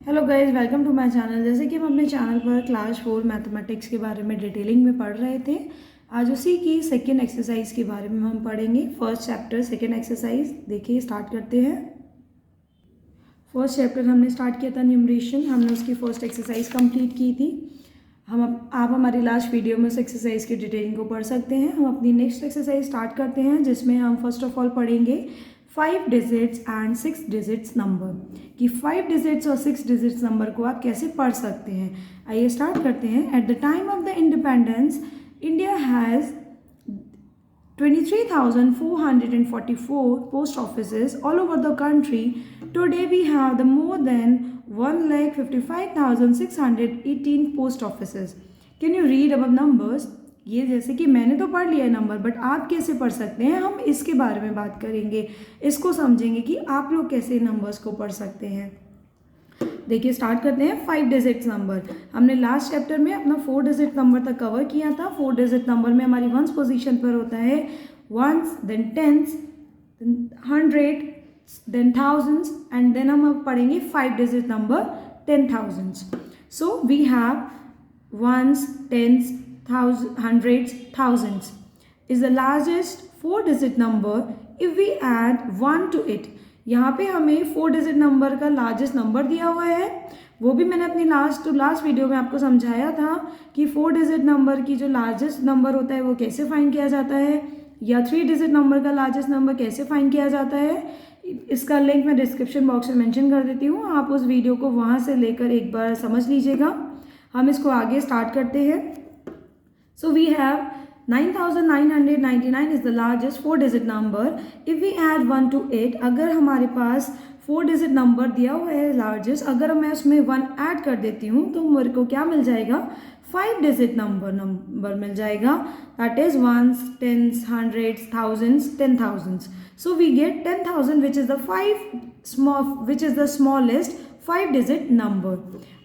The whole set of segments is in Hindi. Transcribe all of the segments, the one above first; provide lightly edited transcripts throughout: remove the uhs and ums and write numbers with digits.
Hello guys, welcome to my channel. जैसे कि हम अपने चैनल पर क्लास 4 मैथमेटिक्स के बारे में डिटेलिंग में पढ़ रहे थे। आज उसी की सेकेंड एक्सरसाइज के बारे में हम पढ़ेंगे। फर्स्ट चैप्टर सेकेंड एक्सरसाइज देखिए, स्टार्ट करते हैं। फर्स्ट चैप्टर हमने स्टार्ट किया था न्यूमरेशन, हमने उसकी फर्स्ट एक्सरसाइज कंप्लीट की थी। आप हमारी लास्ट वीडियो में उस एक्सरसाइज की डिटेलिंग को पढ़ सकते हैं। हम अपनी नेक्स्ट एक्सरसाइज स्टार्ट करते हैं, जिसमें हम फर्स्ट ऑफ ऑल पढ़ेंगे 5 डिजिट्स एंड 6 डिजिट्स नंबर, कि 5 डिजिट्स और 6 डिजिट्स नंबर को आप कैसे पढ़ सकते हैं। आइए स्टार्ट करते हैं। At the time of the independence, India has 23,444 post offices all over the country. Today we have the more than 1,55,618 post offices. Can you read above numbers? ये जैसे कि मैंने तो पढ़ लिया है नंबर, बट आप कैसे पढ़ सकते हैं, हम इसके बारे में बात करेंगे। इसको समझेंगे कि आप लोग कैसे नंबर्स को पढ़ सकते हैं। देखिए, स्टार्ट करते हैं 5 डिजिट नंबर। हमने लास्ट चैप्टर में अपना 4 डिजिट नंबर तक कवर किया था। 4 डिजिट नंबर में हमारी वंस पोजीशन पर होता है ones, then tens, then 100, then thousands, and then हम अब पढ़ेंगे 5 digit number 10,000s। So we have ones, tens, hundreds, thousands is the largest 4 digit number if we add 1 to it. यहाँ पे हमें 4 डिजिट नंबर का लार्जेस्ट नंबर दिया हुआ है। वो भी मैंने अपनी लास्ट वीडियो में आपको समझाया था कि 4 डिजिट नंबर की जो लार्जेस्ट नंबर होता है वो कैसे फाइंड किया जाता है, या 3 डिजिट नंबर का लार्जेस्ट नंबर कैसे फाइंड किया जाता है। इसका लिंक मैं डिस्क्रिप्शन बॉक्स में मेंशन कर देती हूँ, आप उस वीडियो को वहाँ से लेकर एक बार समझ लीजिएगा। हम इसको आगे स्टार्ट करते हैं। So we have 9,999 is the largest 4 digit number. If we add 1 to it, अगर हमारे पास 4 digit number दिया हुआ है largest, अगर मैं उसमें 1 ऐड कर देती हूँ तो मेरे को क्या मिल जाएगा, 5 digit नंबर मिल जाएगा। That is ones, tens, hundreds, thousands, 10,000s. So we get 10,000 which is the smallest 5 digit number.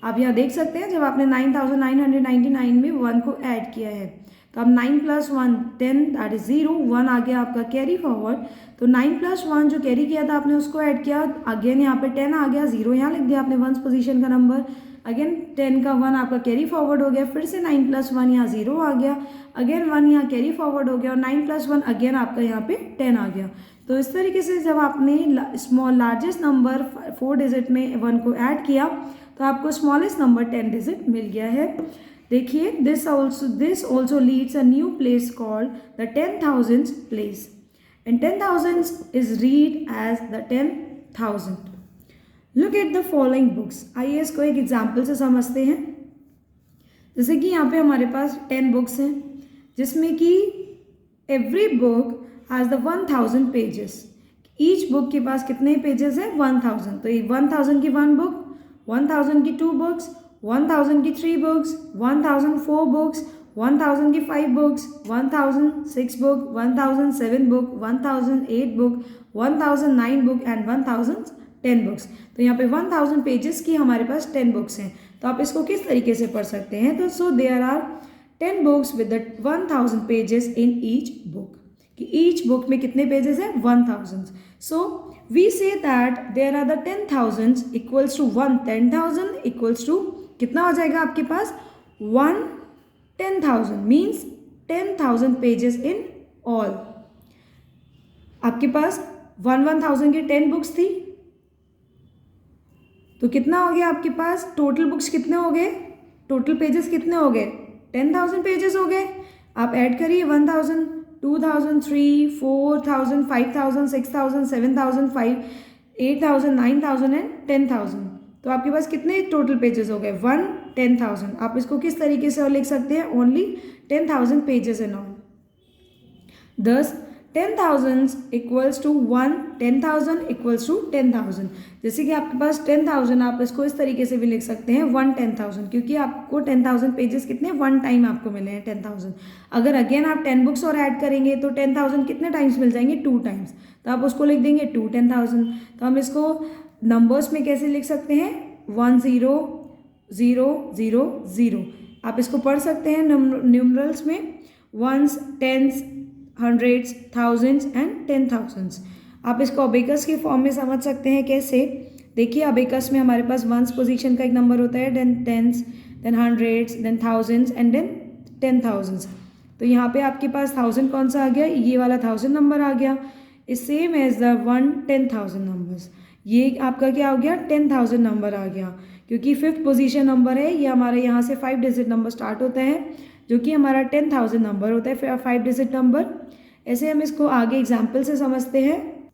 आप यहाँ देख सकते हैं, जब आपने 9,999 में 1 को ऐड किया है तो अब 9 + 1 10, दैट इज 0, 1 आ गया आपका कैरी फॉरवर्ड। तो 9 + 1 जो कैरी किया था आपने उसको ऐड किया, अगेन यहाँ पे 10 आ गया, 0 यहाँ लिख दिया आपने वंस पोजीशन का नंबर। अगेन 10 का 1 आपका कैरी फॉरवर्ड हो गया, फिर से 9 + 1 यहाँ 0 आ गया, अगेन 1 यहाँ कैरी फॉरवर्ड हो गया, और 9 + 1 अगेन आपका यहाँ पे 10 आ गया। तो इस तरीके से जब आपने लार्जेस्ट नंबर 4 डिजिट में 1 को ऐड किया तो आपको स्मॉलेस्ट नंबर 10 डिजिट मिल गया है। देखिए, this also leads a new place called the 10,000s place, and 10,000s is read as the 10,000। Look at the following books. आइए इसको एक एग्जाम्पल से समझते हैं। जैसे कि यहाँ पे हमारे पास 10 बुक्स हैं, जिसमें कि every book has the 1,000 pages. Each book के पास कितने पेजेस हैं, 1,000। तो ये 1,000 की 1 बुक, 1,000 की 2 बुक्स, 1,000 की 3 बुक्स, 1,004 बुक्स, 1,000 की 5 books, 1,006 book, 1,007 book, 1,008 book, 1,009 book and 1,010 books. तो यहाँ पे 1,000 पेजेस की हमारे पास 10 बुक्स हैं। तो आप इसको किस तरीके से पढ़ सकते हैं, तो so there are 10 books with the 1,000 pages in each book. कि ईच बुक में कितने पेजेस हैं, 1,000। So we say that there are the 10,000s equals to 1 10,000 equals to कितना हो जाएगा आपके पास, 1 10,000 मीन्स 10,000 पेजेस इन ऑल। आपके पास 1,000 की 10 बुक्स थी, तो कितना हो गया आपके पास, टोटल बुक्स कितने हो गए, टोटल पेजेस कितने हो गए, 10,000 पेजेस हो गए। आप ऐड करिए 1,000, 2,000, 3, 4,000, 5,000, 6,000, 7,000, 8,000, 9,000 एंड 10,000। तो आपके पास कितने टोटल पेजेस हो गए, 1 10,000। आप इसको किस तरीके से और लिख सकते हैं, ओनली 10,000 पेजेस इन ऑल। दस 10,000 इक्वल्स टू 1 10,000 इक्वल्स टू 10,000। जैसे कि आपके पास 10,000, आप इसको इस तरीके से भी लिख सकते हैं 1 10,000, क्योंकि आपको 10,000 पेजेस कितने 1 टाइम आपको मिले हैं 10,000। अगर अगेन आप 10 बुक्स और ऐड करेंगे तो 10,000 कितने टाइम्स मिल जाएंगे, 2 टाइम्स। तो आप उसको लिख देंगे 2 10,000। तो हम इसको नंबर्स में कैसे लिख सकते हैं, 1 0 0 0 0। आप इसको पढ़ सकते हैं न्यूमरल्स में, ones, tens, hundreds, thousands and 10,000s। आप इसको अबेकस के फॉर्म में समझ सकते हैं कैसे, देखिए अबेकस में हमारे पास वंस पोजीशन का एक नंबर होता है, then tens, then hundreds, then thousands and then 10,000। तो यहाँ पे आपके पास 1000 कौन सा आ गया, ये वाला 1000 नंबर आ गया। Is same as the 1 10,000 numbers. ये आपका क्या हो गया, 10,000 नंबर आ गया, क्योंकि 5th पोजीशन नंबर है ये हमारे यहाँ से 5 डिजिट नंबर स्टार्ट होता है, जो कि हमारा 10,000 नंबर होता है 5 डिजिट नंबर। ऐसे हम इसको आगे एग्जाम्पल से समझते हैं।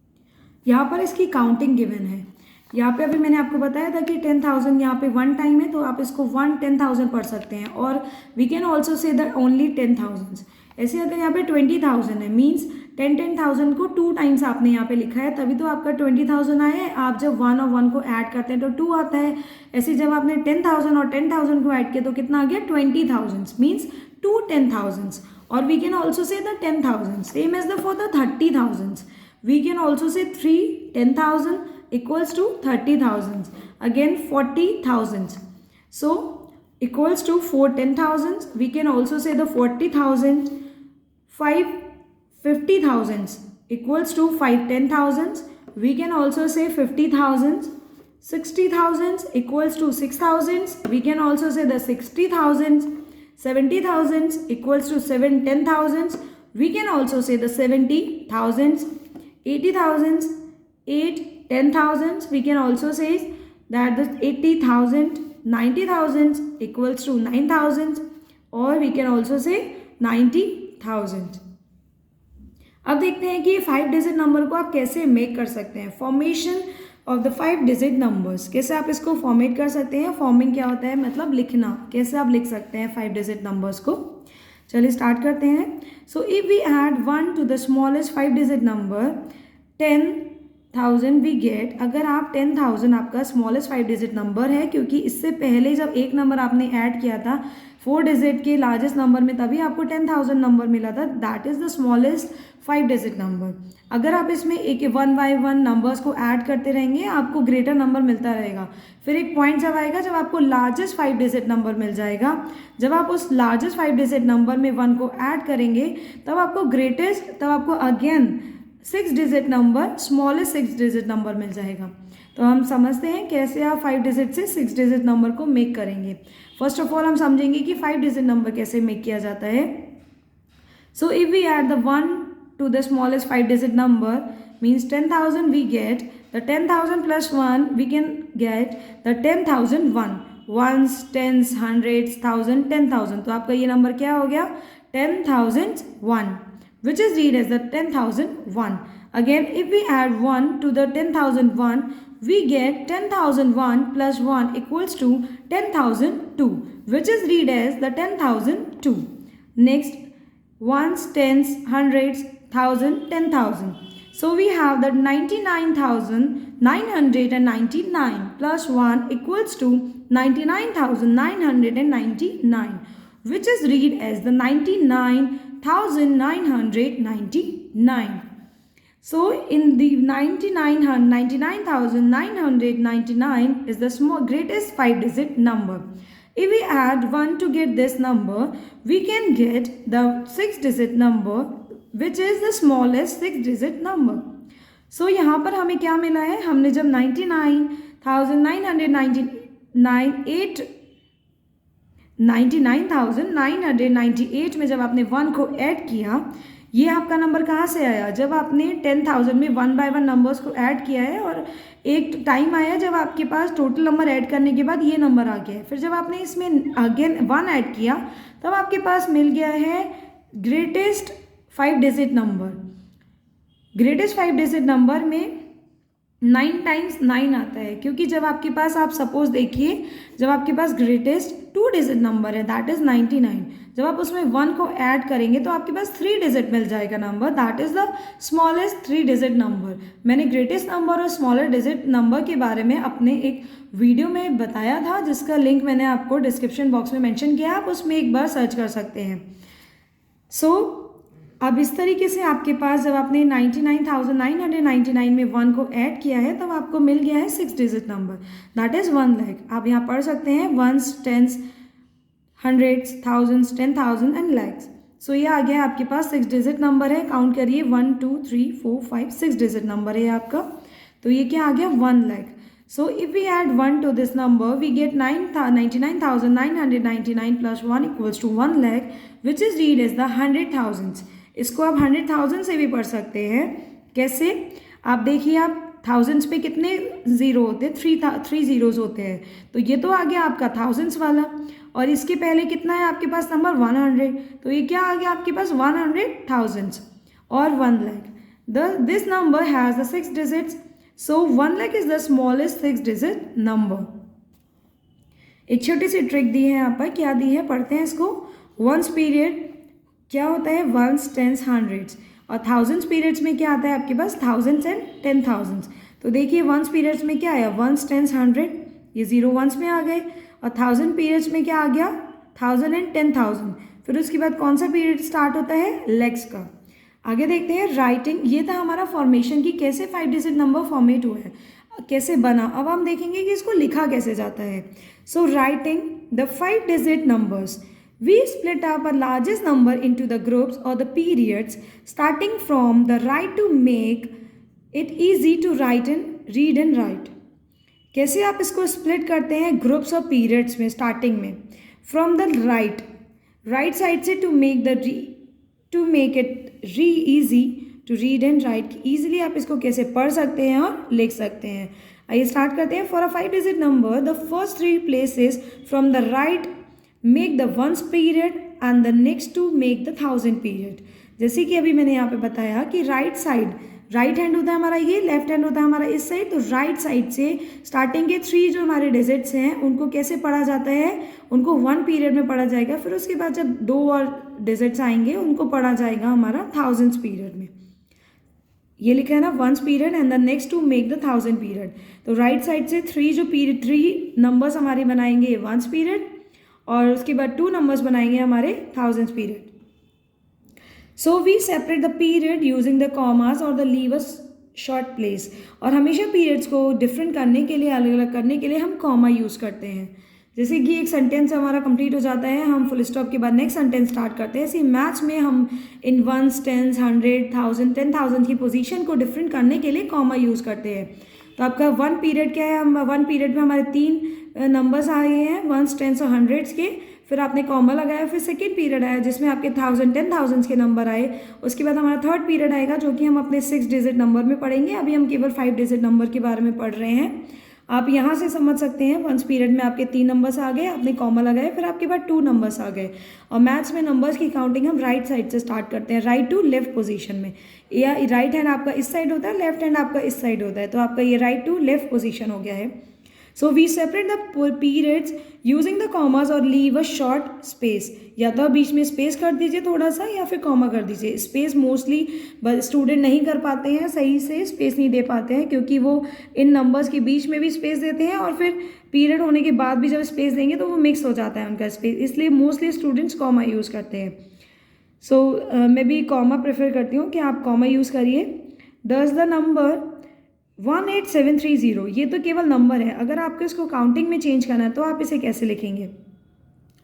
यहाँ पर इसकी काउंटिंग गिवन है। यहाँ पे अभी मैंने आपको बताया था कि 10,000 यहाँ पे 1 टाइम है, तो आप इसको 1 10,000 पढ़ सकते हैं, और we can also say that only 10,000। ऐसे अगर यहाँ पे 20,000 है, मीन्स 10,000 को 2 टाइम्स आपने यहाँ पे लिखा है, तभी तो आपका 20,000 आया है। आप जब 1 और 1 को ऐड करते हैं तो 2 आता है। ऐसे जब आपने 10,000 और 10,000 को ऐड किया तो कितना आ गया, 20,000, मीन्स 2 10,000। और we can also say the 10,000 same as the for the 30,000। We can also say 3 10,000 equals to 30,000, again 40,000, so equals to 4 10,000. We can also say the 40,000, 5 50,000 equals to 5 10,000. We can also say 50,000, 60,000 equals to 6,000. We can also say the 60,000, 70,000 equals to 7 10,000. We can also say the 70,000, 80,000, 8 10,000. We can also say that the 80,000, 90,000 equals to 9,000, or we can also say 90,000. अब देखते हैं कि 5 डिजिट नंबर को आप कैसे मेक कर सकते हैं। Formation of the 5 digit numbers, कैसे आप इसको फॉर्मेट कर सकते हैं। फॉर्मिंग क्या होता है, मतलब लिखना, कैसे आप लिख सकते हैं 5 डिजिट नंबर्स को। चलिए स्टार्ट करते हैं। So if we add 1 to the smallest 5 digit number 10,000 we get. अगर आप 10,000 आपका स्मॉलेस्ट 5 डिजिट नंबर है, क्योंकि इससे पहले जब एक नंबर आपने ऐड किया था 4 डिजिट के लार्जेस्ट नंबर में, तभी आपको 10,000 नंबर मिला था। That is the smallest 5 digit number. अगर आप इसमें एक 1 बाय 1 नंबर्स को ऐड करते रहेंगे, आपको ग्रेटर नंबर मिलता रहेगा। फिर एक पॉइंट जब आएगा जब आपको लार्जेस्ट 5 डिजिट नंबर मिल जाएगा। जब आप उस लार्जेस्ट 5 डिजिट नंबर में 1 को ऐड करेंगे, तब आपको ग्रेटेस्ट, तब आपको again 6 digit number, smallest 6 digit number मिल जाएगा। तो हम समझते हैं कैसे आप 5 डिजिट से 6 डिजिट नंबर को मेक करेंगे। फर्स्ट ऑफ ऑल हम समझेंगे कि 5 डिजिट नंबर कैसे मेक किया जाता है। So if we add the 1 to the smallest 5 digit number means 10,000 we get the 10,000 plus 1 we can get the 10,001 ones, tens, hundreds, thousand, 10,000। तो आपका ये नंबर क्या हो गया, 10,001, which is read as the 10,001। Again if we add 1 to the 10,001 we get 10,001 plus 1 equals to 10,002, which is read as the 10,002। Next ones, tens, hundreds, 1,000, 10,000. So we have that 99,999 plus 1 equals to 99,999, which is read as the 99,999. So in the 99,999 is the greatest 5 digit number. If we add 1 to get this number, we can get the 6 digit number, which is the smallest 6 digit number. So यहाँ पर हमें क्या मिला है, हमने जब 99,998 में जब आपने 1 को ऐड किया, ये आपका नंबर कहाँ से आया, जब आपने 10,000 में 1 बाय 1 नंबर्स को ऐड किया है, और एक टाइम आया जब आपके पास टोटल नंबर ऐड करने के बाद ये नंबर आ गया है। फिर जब आपने इसमें अगेन 1 ऐड किया, तब आपके पास मिल गया है greatest 5 digit number. Greatest 5 digit number में 9 टाइम्स 9 आता है, क्योंकि जब आपके पास, आप सपोज देखिए, जब आपके पास ग्रेटेस्ट 2 डिजिट नंबर है दैट इज़ 99, जब आप उसमें 1 को ऐड करेंगे तो आपके पास 3 डिजिट मिल जाएगा number, that is the smallest 3 digit number. मैंने ग्रेटेस्ट नंबर और स्मॉलर डिजिट नंबर के बारे में अपने एक वीडियो में बताया था, जिसका लिंक मैंने आपको डिस्क्रिप्शन बॉक्स में मेंशन किया है, आप उसमें एक बार सर्च कर सकते हैं। सो अब इस तरीके से आपके पास जब आपने 99,999 में 1 को ऐड किया है, तब आपको मिल गया है 6 digit number, that is 1 lakh. आप यहाँ पढ़ सकते हैं ones, tens, hundreds, thousands, 10,000 and lakhs. So ये आ गया आपके पास 6 डिजिट नंबर है। काउंट करिए 1 2 3 4 5 6 डिजिट नंबर है आपका। तो ये क्या आ गया, 1 lakh. So if we add 1 to this number, we get 99,999 plus 1 equals to 1 lakh, which is read as the 100,000. इसको आप 100,000 से भी पढ़ सकते हैं. कैसे? आप देखिए, आप थाउजेंड्स पे कितने ज़ीरो होते हैं? थ्री ज़ीरोज़ होते हैं. तो ये तो आ गया आपका थाउजेंड्स वाला, और इसके पहले कितना है आपके पास नंबर? 100. तो ये क्या आ गया आपके पास? 100,000 और 1 lakh. This number has the 6 digits. So 1 lakh is the smallest 6-digit number. एक छोटी सी ट्रिक दी है यहाँ पर. क्या दी है? पढ़ते हैं इसको. वंस पीरियड क्या होता है? Ones, tens, hundreds. और थाउजेंड्स पीरियड्स में क्या आता है आपके पास? Thousands and 10,000. तो देखिए वंस पीरियड्स में क्या आया? Ones, tens, 100. ये 0 वंस में आ गए. और थाउजेंड पीरियड्स में क्या आ गया? 1000 एंड 10,000. फिर उसके बाद कौन सा पीरियड स्टार्ट होता है? लेग्स का. आगे देखते हैं राइटिंग. ये था हमारा फॉर्मेशन की कैसे 5 डिजिट नंबर फॉर्मेट हुआ है, कैसे बना. अब हम देखेंगे कि इसको लिखा कैसे जाता है. So writing the 5 digit numbers, we split up a largest number into the groups और the periods starting from the right to make it easy to write and read and write. कैसे आप इसको स्प्लिट करते हैं? ग्रुप्स और पीरियड्स में. स्टार्टिंग में फ्रॉम द राइट साइड से to make it easy to read and write. Easily आप इसको कैसे पढ़ सकते हैं और लिख सकते हैं. आइए स्टार्ट करते हैं. For a 5 digit number the first 3 places from the right make the ones period and the next two make the 1000 period. जैसे कि अभी मैंने यहाँ पे बताया कि राइट साइड, राइट हैंड होता है हमारा ये, लेफ्ट हैंड होता है हमारा इस साइड. तो राइट साइड से स्टार्टिंग के 3 जो हमारे डिजिट्स हैं उनको कैसे पढ़ा जाता है? उनको 1 पीरियड में पढ़ा जाएगा. फिर उसके बाद जब 2 और डिजिट्स आएंगे उनको पढ़ा जाएगा हमारा 1000 पीरियड में. ये लिखा है ना, ones period and the next two make the 1000 period. तो राइट साइड से 3 नंबर्स हमारे बनाएंगे वंस पीरियड, और उसके बाद 2 नंबर्स बनाएंगे हमारे 1000 period. So we separate the period using the commas और the leave a short place. और हमेशा पीरियड्स को डिफरेंट करने के लिए, अलग अलग करने के लिए हम कॉमा यूज़ करते हैं. जैसे कि एक सेंटेंस हमारा कंप्लीट हो जाता है, हम फुल स्टॉप के बाद नेक्स्ट सेंटेंस स्टार्ट करते हैं. ऐसे मैथ्स में हम इन वंस, टेंस, 100, 1000, 10,000 की पोजीशन को डिफरेंट करने के लिए कॉमा यूज़ करते हैं. तो आपका 1 पीरियड क्या है? हम 1 पीरियड में हमारे 3 नंबर्स आए हैं, वंस, टेंस और हंड्रेड्स के. फिर आपने कॉमा लगाया. फिर सेकेंड पीरियड आया जिसमें आपके 1000, 10,000 के नंबर आए. उसके बाद हमारा थर्ड पीरियड आएगा जो कि हम अपने 6 डिजिट नंबर में पढ़ेंगे. अभी हम केवल 5 डिजिट नंबर के बारे में पढ़ रहे हैं. आप यहाँ से समझ सकते हैं. वंस पीरियड में आपके 3 नंबर्स आ गए, आपने कॉमा लगाए, फिर आपके पास 2 नंबर्स आ गए. और मैथ्स में नंबर्स की काउंटिंग हम राइट साइड से स्टार्ट करते हैं, राइट टू लेफ्ट पोजीशन में. या राइट हैंड आपका इस साइड होता है, लेफ्ट हैंड आपका इस साइड होता है. तो आपका ये राइट टू लेफ्ट पोजीशन हो गया है. So we separate the periods using the commas और लीव अ शॉर्ट स्पेस. या तो बीच में स्पेस कर दीजिए थोड़ा सा, या फिर कॉमा कर दीजिए. स्पेस मोस्टली स्टूडेंट नहीं कर पाते हैं, सही से स्पेस नहीं दे पाते हैं, क्योंकि वो इन नंबर्स के बीच में भी स्पेस देते हैं और फिर पीरियड होने के बाद भी जब स्पेस देंगे तो वो मिक्स हो जाता है उनका स्पेस. इसलिए मोस्टली स्टूडेंट्स कॉमा यूज़ करते हैं. सो मैं भी कॉमा प्रेफर करती हूँ कि आप कॉमा यूज़ करिए. दस द नंबर 18730, ये तो केवल नंबर है. अगर आपको इसको काउंटिंग में चेंज करना है तो आप इसे कैसे लिखेंगे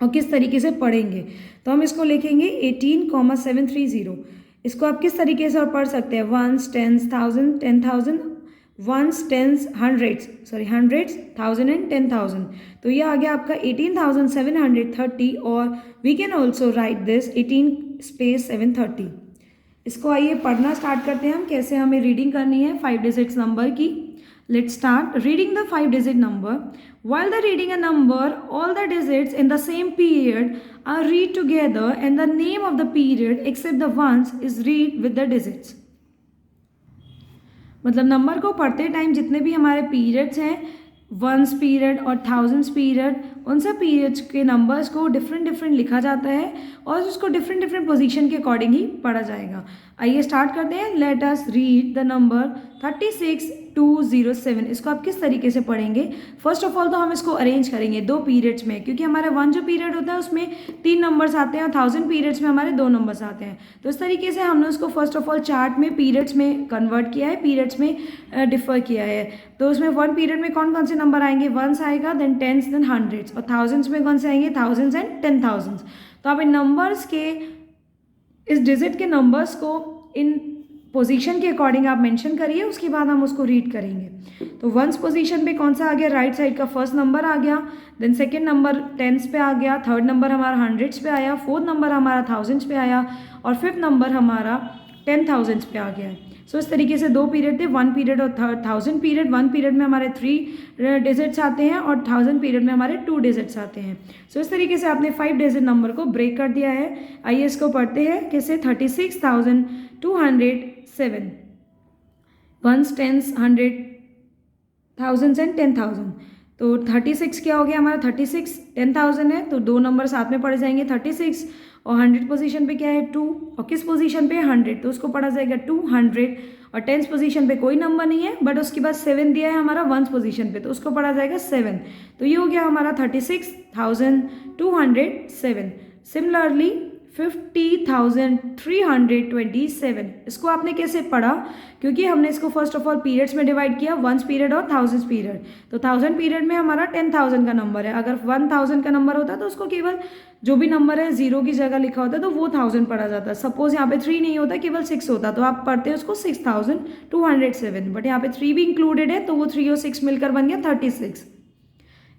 और किस तरीके से पढ़ेंगे? तो हम इसको लिखेंगे 18,730. इसको आप किस तरीके से और पढ़ सकते हैं? Ones, tens, 1000, 10,000, ones, tens, hundreds, 1000 and 10,000. तो ये आ गया आपका 18,730. और we can also write this 18 / 730. इसको आइए पढ़ना स्टार्ट करते हैं हम, कैसे हमें रीडिंग करनी है 5 डिजिट्स नंबर की. Let's start reading the 5 digit number. While the reading a number, all the digits in the same period are read together and the name of the period except the ones is read with the digits. मतलब नंबर को पढ़ते टाइम जितने भी हमारे पीरियड्स हैं, वंस पीरियड और 1000 पीरियड, उन सब पीरियड्स के नंबर्स को डिफरेंट लिखा जाता है और उसको डिफरेंट पोजीशन के अकॉर्डिंग ही पढ़ा जाएगा. आइए स्टार्ट करते हैं. Let us read the number 36,207. इसको आप किस तरीके से पढ़ेंगे? फर्स्ट ऑफ ऑल तो हम इसको अरेंज करेंगे 2 पीरियड्स में, क्योंकि हमारा 1 जो पीरियड होता है उसमें 3 नंबर्स आते हैं और 1000 पीरियड्स में हमारे 2 नंबर्स आते हैं. तो इस तरीके से हमने उसको फर्स्ट ऑफ ऑल चार्ट में पीरियड्स में कन्वर्ट किया है, पीरियड्स में डिफर किया है. तो उसमें 1 पीरियड में कौन कौन से नंबर आएंगे? वंस आएगा, देन टेंस, देन हंड्रेड्स, और 1000 में कौन से आएंगे? 1000 एंड 10,000. तो आप इन नंबर्स के, इस डिजिट के नंबर्स को इन पोजीशन के अकॉर्डिंग आप मेंशन करिए, उसके बाद हम उसको रीड करेंगे। तो वंस पोजीशन पे कौन सा आ गया, राइट साइड का फर्स्ट नंबर आ गया, देन सेकंड नंबर टेंस पे आ गया, थर्ड नंबर हमारा हंड्रेड्स पे आया, फोर्थ नंबर हमारा थाउजेंड्स पे आया और फिफ्थ नंबर हमारा 10,000 पे आ गया है। सो इस तरीके से 2 पीरियड थे, 1 पीरियड और 1000 पीरियड। 1 पीरियड में हमारे 3 डिजिट्स आते हैं और 1000 पीरियड में हमारे 2 डिजिट्स आते हैं। सो इस तरीके से आपने 5 डिजिट नंबर को ब्रेक कर दिया है। आइए इसको पढ़ते हैं कैसे। 36,207 वंस, टेंस, 100, थाउजेंड्स एंड 10,000। तो 36 क्या हो गया हमारा, 36 10,000 है तो 2 नंबर साथ में पढ़े जाएंगे, 36 और 100 पोजीशन पे क्या है 2 और किस पोजीशन पे 100, तो उसको पढ़ा जाएगा 200 और 10th पोजीशन पे कोई नंबर नहीं है बट उसके बाद 7 दिया है हमारा 1st पोजीशन पे, तो उसको पढ़ा जाएगा 7। तो ये हो गया हमारा 36,207। सिमिलरली 50,327, इसको आपने कैसे पढ़ा, क्योंकि हमने इसको फर्स्ट ऑफ ऑल पीरियड्स में डिवाइड किया, 1 पीरियड और 1000 पीरियड। तो 1000 पीरियड में हमारा 10,000 का नंबर है, अगर 1000 का नंबर होता तो उसको केवल जो भी नंबर है 0 की जगह लिखा होता तो वो 1000 पढ़ा जाता। सपोज यहाँ पे 3 नहीं होता, केवल 6 होता, तो आप पढ़ते हैं उसको 6,207, बट यहाँ पे 3 भी इंक्लूडेड है तो वो 3 और 6 मिलकर बन गया 36।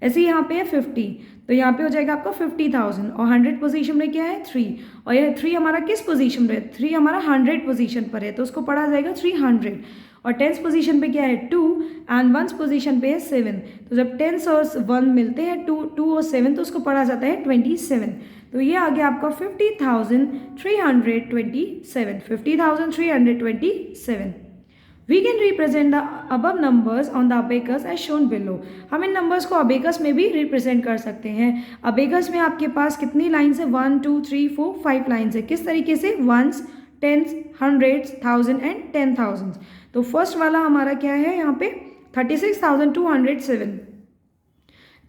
ऐसे ही यहाँ पे है 50, तो यहाँ पे हो जाएगा आपका 50,000 और 100 पोजीशन में क्या है 3, और यह 3 हमारा किस पोजीशन पे है, 3 हमारा 100 पोजीशन पर है तो उसको पढ़ा जाएगा 300। और 10th पोजीशन पे क्या है 2 एंड 1st पोजीशन पे है 7, तो जब 10 और 1 मिलते हैं 2 और 7 तो उसको पढ़ा जाता है 27। तो ये आ गया आपका 50,327, 50,327। We can represent the above numbers on the abacus as shown below। हम इन नंबर्स को अबेकस में भी रिप्रेजेंट कर सकते हैं। अबेकस में आपके पास कितनी लाइन्स है, 1 2 3 4 5 लाइन्स है। किस तरीके से, 1s, 10s, 100s, 1000 एंड 10,000। तो फर्स्ट वाला हमारा क्या है यहाँ पे 36,207।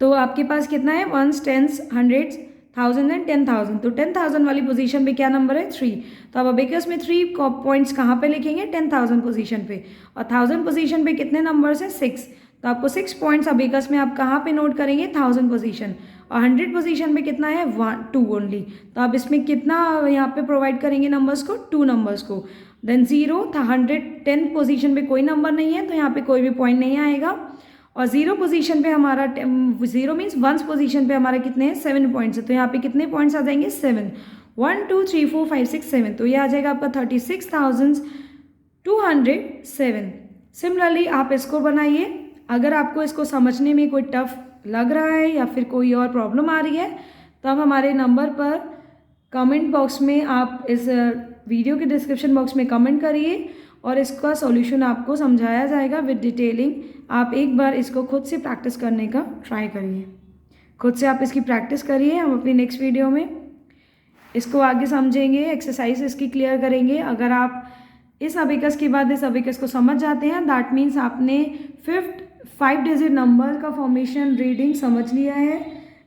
तो आपके पास कितना है 1s, 10s, 100s, 1000 एंड 10,000। तो 10,000 वाली पोजीशन पे क्या नंबर है 3, तो अब अबेकस में 3 पॉइंट्स कहाँ पे लिखेंगे 10,000 पोजीशन पे, और 1000 पोजीशन पे कितने नंबर्स हैं 6, तो आपको 6 पॉइंट्स अबेकस में आप कहाँ पे नोट करेंगे 1000 पोजीशन, और 100 पोजीशन पे कितना है 2 ओनली, तो आप इसमें कितना यहाँ पे प्रोवाइड करेंगे नंबर्स को 2 नंबर्स को। देन 0 था 110 पोजीशन पे कोई नंबर नहीं है तो यहाँ पे कोई भी पॉइंट नहीं आएगा, और 0 पोजीशन पे हमारा 0 मीन्स 1 पोजीशन पे हमारा कितने हैं 7 पॉइंट्स है, तो यहाँ पे कितने पॉइंट्स आ जाएंगे 7, 1 2 3 4 5 6 7, तो ये आ जाएगा आपका 36,207। सिमिलरली आप इसको बनाइए। अगर आपको इसको समझने में कोई टफ लग रहा है या फिर कोई और प्रॉब्लम आ रही है तो आप हमारे नंबर पर कमेंट बॉक्स में, आप इस वीडियो के डिस्क्रिप्शन बॉक्स में कमेंट करिए और इसका सॉल्यूशन आपको समझाया जाएगा विद डिटेलिंग। आप एक बार इसको खुद से प्रैक्टिस करने का ट्राई करिए, खुद से आप इसकी प्रैक्टिस करिए। हम अपनी नेक्स्ट वीडियो में इसको आगे समझेंगे, एक्सरसाइज इसकी क्लियर करेंगे। अगर आप इस अबेकस के बाद इस अबेकस को समझ जाते हैं दैट मीन्स आपने 5 डिजिट नंबर का फॉर्मेशन रीडिंग समझ लिया है।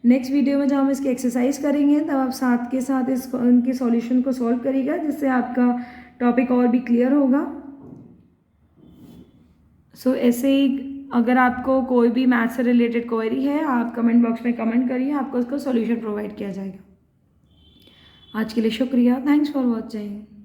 नेक्स्ट वीडियो में जब हम इसकी एक्सरसाइज करेंगे तब आप साथ के साथ इनके सॉल्यूशन को सॉल्व करिएगा, जिससे आपका टॉपिक और भी क्लियर होगा। सो ऐसे ही अगर आपको कोई भी मैथ्स से रिलेटेड क्वेरी है आप कमेंट बॉक्स में कमेंट करिए, आपको उसका सॉल्यूशन प्रोवाइड किया जाएगा। आज के लिए शुक्रिया, थैंक्स फॉर वॉचिंग।